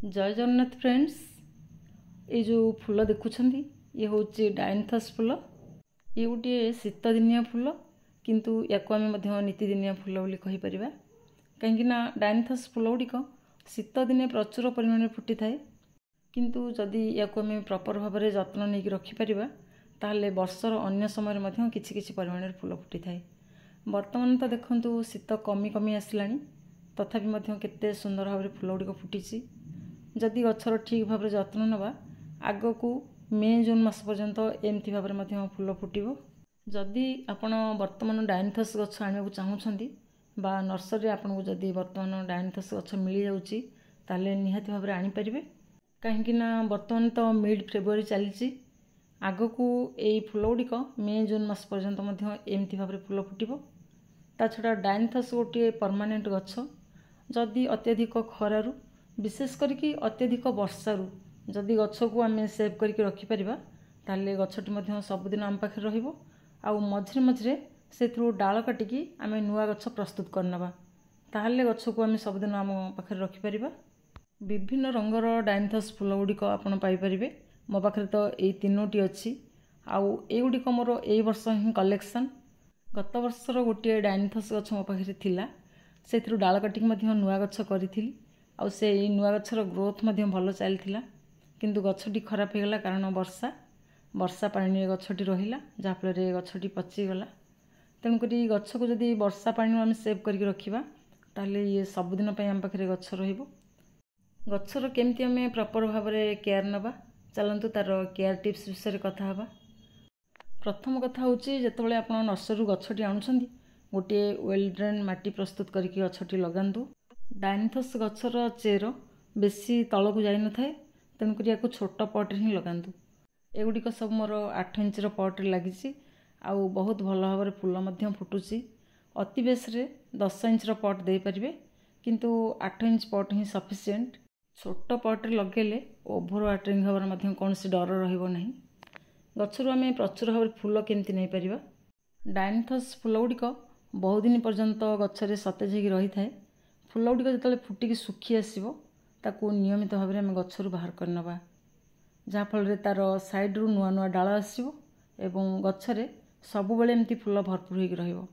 जय जगन्नाथ फ्रेंड्स। ये जो फूल देखुंट ये हूँ डायन्थस फूल। ये गोटे शीत दिनिया फूल किंतु या आम नीतिदिनिया फूल बोली कहीपर कहीं डायन्थस फूल गुड़िक शीत दिने प्रचुर परिमाण फुटी थाए किंतु जदि या आम प्रपर भाव में जत्न नहीं रखिपर ताहले वर्षर अन्य समय किछि परिमाण फूल फुटी थाए। वर्तमान तो देखंतु शीत कमी कमी आसला तथापि केते सुंदर भाव में फूल गुड़िक फुटी। जदि गछर ठीक भाव में जत्न नवा आग को मे जून मास पर्यंत एमती भाव में फूल फुटिबो। जदि आपण वर्तमान डायन्थस गछ आने चाहूँगी बा नर्सरी आपको जदि वर्तमान डायन्थस गछ मिल जाऊँगी ताले निहाती भाव में आनीपारे कहीं वर्तमान तो मिड फेब्रुआरी चली आग को यही फूल गुड़िक मे जून मास पर्यंत एमती भाव में फूल फुटिबो। ता छड़ा डायन्थस गोटे परमानेंट गछ जदि अत्यधिक खरारु विशेष करके अत्यधिक वर्षारू जदि गछ को आम सेव करके रखिपर ताले गछटी सबुदिन आम पाखे रहिबो आउ मझिरे मझिरे से डाल काटिकी आम नुआ गछ प्रस्तुत करनवा ताहले गछ को आम सबुदिन आम पाखे रखिपर। विभिन्न रंगर डायन्थस फूल गुड़िक आपन पाइपर। मो पाखे तो यही तीनोटी अच्छी आउ एगुड़िक मोर यही वर्ष ही कलेक्शन। गत वर्षर गोटे डायन्थस गछ मो पाखे थिला से डाल काटिकी नुआ गछ करी आउ से नुआ गछर ग्रोथ भल चलता किंतु गछटी खराब हो गला कारण वर्षा पानी गछटी रहिला जहाँफल गछटी पचिगला। तेणुक गछ को जदि वर्षा पानी आम सेव करके रखिबा ताहले ये सबुदिन आम पाखे गछ रहिबो। गछर केमती आम प्रपर भाव में केयर नवा चलतु तार केयर टिप्स विषय कथा हवा। प्रथम कथा हूँ जितेबाला आप नर्सरी गछटी आणुछंती गोटे वेल ड्रेन माटी प्रस्तुत करके गछटी लगांतु। डायन्थस गछर चेर बेसी तल को जाई न थाए तेणुक या छोट पट ही लगांतु। एगुड़िक सब मोर 8 इंचर पट लगी आउ बहुत भल भाव में फूल फुटुची। अति बेसरे 10 इंचर पट दे पारिबे किंतु 8 इंच पट ही सफिशिएंट। छोट पट लगेले ओभर वाटरिंग हबार कौन सी डर रहिबो नहीं। गछरु आम प्रचुर भाव में फूल केमती नहीं पारिबा। डायन्थस फूल गुड़िक बहुत दिन पर्यंत गछरे सतेज होगी रही थाए। फूल गुड़िक जो फुटिकी सुखी आसो ताकू नियमित भाव में आम गछरु बाहर करनवा जहाँफल तार साइड्रु नुआ नुआ डाल आसो एवं गछरे सबुबले एमती फूल भरपूर होगी रहिबो।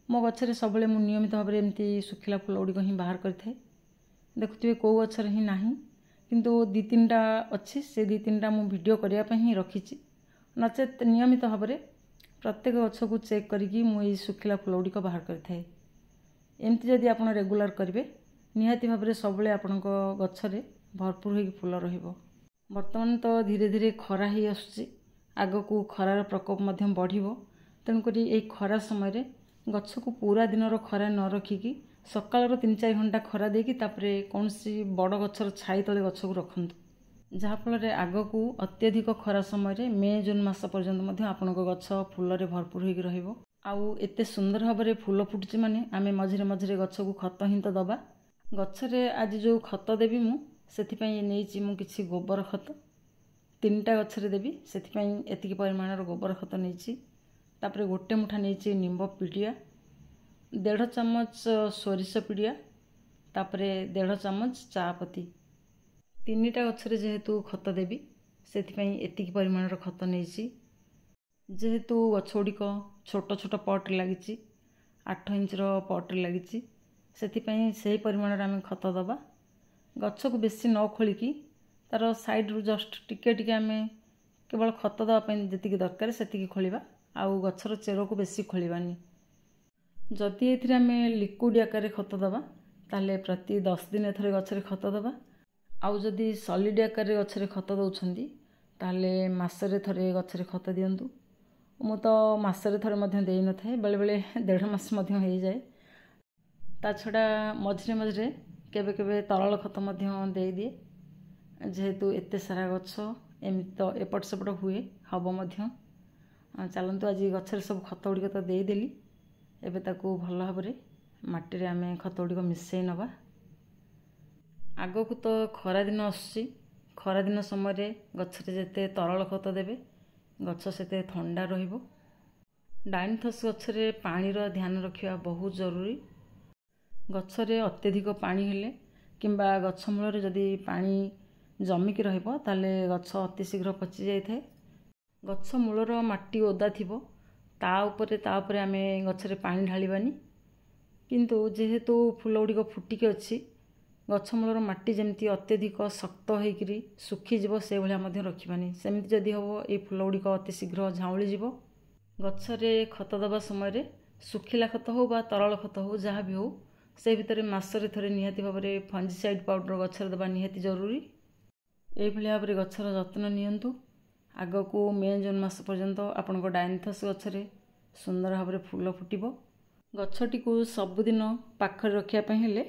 मो गछरे सबुबले मु नियमित भाव में एमती सुखिला फूल गुड़िक ही बाहर करथाए। देखुथिबे को गछर ही नाही किंतु 2-3टा अच्छी से 2-3टा मु वीडियो करिया पई ही रखिछि नचेत नियमित भाव में प्रत्येक गछ को चेक करिकी मु ई सुखिला फूल गुड़िक बाहर करथाए। एमती जदि आपण रेगुलर करिवे निहाती भाव में सबुबले आपणको गछरे भरपूर होगी फूल रहिबो। वर्तमान तो धीरे धीरे खरा ही आसुची आग को खरार प्रकोप बढ़िबो तेणुक यही खरा समय गछ को पूरा दिन खरा न रखिकी सकाळ 3-4 घंटा खरा देकी तापरे कौन सी बड़ गछर छाई तले गछ को रखंतु जहाँफल आग को अत्यधिक खरा समय मे जून मास पर्यंत आपणको गछ फूल भरपूर होगी रहिबो। आउ एते सुंदर भाव में फूल फुटुची माने आमे मझिरे मझिरे गछ को खत ही तो दबा। गछरे आज जो खत देवी मु सेथिपई नेइची मु किछि गोबर खत 3टा गछरे देवी सेथिपई एतिकी परिमाणर गोबर खत नेइची। तापरे गोटे मुठा नेइची निंब पिडिया 1.5 चम्मच सोरिष पिडिया तापरे 1.5 चम्मच चापती 3टा गछरे जेहेतु खत देवी सेथिपई एतिकी परिमाणर खत नेइची। जेहेतु गछ गुड़िक छोट छोट पट लगी 8 इंचर पट लगी सेथिपई सही परिमाण आम खत दबा। गछ को बेसी न खोलिकी तार साइड्रु जस्ट टिके टिके आम केवल खत दवाई जी दरकार से खोलिबा आउ गछर चेर को बेसी खोलिबानी। जदि एथिरे आम लिक्विड आकार खत दबा ताले प्रति 10 दिन थरे गछरे खत दबा आउ जदि सॉलिड आकार गछरे खत दउछंदी ताले मासरे थरे गछरे खत दियंतु। मु तो मासरे थरे मध्य देई न थाए बेले बेले 1.5 मास मध्य हो जाए। ता छड़ा मझिरे मझिरे केबे केबे तरल खत मध्य दे दिए जेहेतु एते सारा गछ एमती तो एपट सेपट हुए हम मध्य। चलतु आज गछरे सब खत गुड़िक तो देदेली एबे ताकू भल भाव में माटी आम खत गुड़िक मिसई नवा। आग को तो खरा दिन आसुची खरा दिन समय गछरे जेते तरल खत देबे गछ सेते ठंडा रहिबो। डायन्थस गछरे पानी रो ध्यान रखिया बहुत जरूरी। गछरे अत्यधिक पानी हेले କିମ୍ବା ଗଛ ମୂଳରେ ଯଦି ପାଣି ଜମିକି ରହିବ ତାହେଲେ ଗଛ ଅତି ଶୀଘ୍ର ପଚି ଯାଇଥାଏ। ଗଛ ମୂଳର ମାଟି ଓଦା ଥିବ, ତା ଉପରେ ଆମେ ଗଛରେ ପାଣି ଢାଳିବାନି। କିନ୍ତୁ ଯେହେତୁ ଫୁଲ ଗୁଡ଼ିକ ଫୁଟିକି ଅଛି, ଗଛ ମୂଳର ମାଟି ଯେମିତି ଅତ୍ୟଧିକ ଶକ୍ତ ହୋଇକରି ଶୁଖିଯିବ ସେଭଳିଆ ମଧ୍ୟ ରଖିବାନି। ସେମିତି ଯଦି ହେବ ଏଇ ଫୁଲ ଗୁଡ଼ିକ ଅତି ଶୀଘ୍ର ଝାଉଁଳି ଯିବ। ଗଛରେ ଖତ ଦେବା ସମୟରେ ଶୁଖିଲା ଖତ ହେଉ ବା ତରଳ ଖତ ହେଉ, ଯାହା ବି ହେଉ, ସେ ଭିତରେ ମାସରେ ଥରେ ନିହାତି ଭାବରେ ଫଞ୍ଜିସାଇଡ୍ ପାଉଡ଼ର ଗଛରେ ଦେବା ନିହାତି ଜରୁରୀ। ଏଇଭଳି ଭାବରେ ଗଛର ଯତ୍ନ ନିଅନ୍ତୁ। ଆଗକୁ ମେ ଜୁନ୍ ମାସ ପର୍ଯ୍ୟନ୍ତ ଆପଣଙ୍କ ଡାଇନ୍ଥସ୍ ଗଛରେ ସୁନ୍ଦର ଭାବରେ ଫୁଲ ଫୁଟିବ। ଗଛଟିକୁ ସବୁଦିନ ପାଖରେ ରଖିବା ପାଇଁ ହେଲେ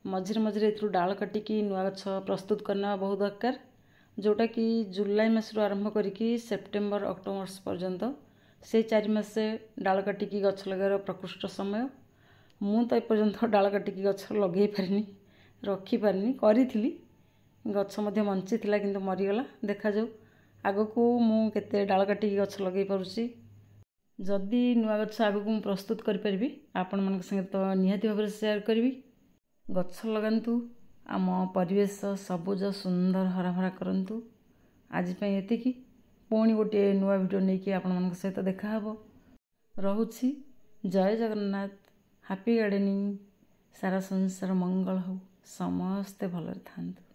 ମଝିରେ ମଝିରେ ଏଥିରୁ ଡାଳ କାଟିକି ନୂଆ ଗଛ ପ୍ରସ୍ତୁତ କରିନେବା ବହୁତ ଦରକାର, ଯେଉଁଟାକି ଜୁଲାଇ ମାସରୁ ଆରମ୍ଭ କରିକି ସେପ୍ଟେମ୍ବର ଅକ୍ଟୋବର ମାସ ପର୍ଯ୍ୟନ୍ତ ସେଇ 4 ମାସେ ଡାଳ କାଟିକି ଗଛ ଲଗାଇବାର ପ୍ରକୃଷ୍ଟ ସମୟ। ମୁଁ ତ ଏପର୍ଯ୍ୟନ୍ତ ଡାଳ କାଟିକି ଗଛ ଲଗାଇ ପାରିନି, ରଖିପାରିନି। କରିଥିଲି, ଗଛ ମଧ୍ୟ ବଞ୍ଚିଥିଲା କିନ୍ତୁ ମରିଗଲା। ଦେଖାଯାଉ ଆଗକୁ ମୁଁ କେତେ ଡାଳ କାଟିକି ଗଛ ଲଗାଇ ପାରୁଛି। ଯଦି ନୂଆ ଗଛ ଆଗକୁ ମୁଁ ପ୍ରସ୍ତୁତ କରିପାରିବି ଆପଣମାନଙ୍କ ସାଙ୍ଗରେ ତ ନିହାତି ଭାବରେ ସେୟାର କରିବି। ଗଛ ଲଗାନ୍ତୁ, ଆମ ପରିବେଶ ସବୁଜ ସୁନ୍ଦର ହରାଭରା କରନ୍ତୁ। ଆଜି ପାଇଁ ଏତିକି। ପୁଣି ଗୋଟିଏ ନୂଆ ଭିଡ଼ିଓ ନେଇକି ଆପଣମାନଙ୍କ ସହିତ ଦେଖାହେବ। ରହୁଛି। ଜୟ ଜଗନ୍ନାଥ। Happy gardening. ସାରା ସଂସାର ମଙ୍ଗଳ ହେଉ, ସମସ୍ତେ ଭଲରେ ଥାଆନ୍ତୁ।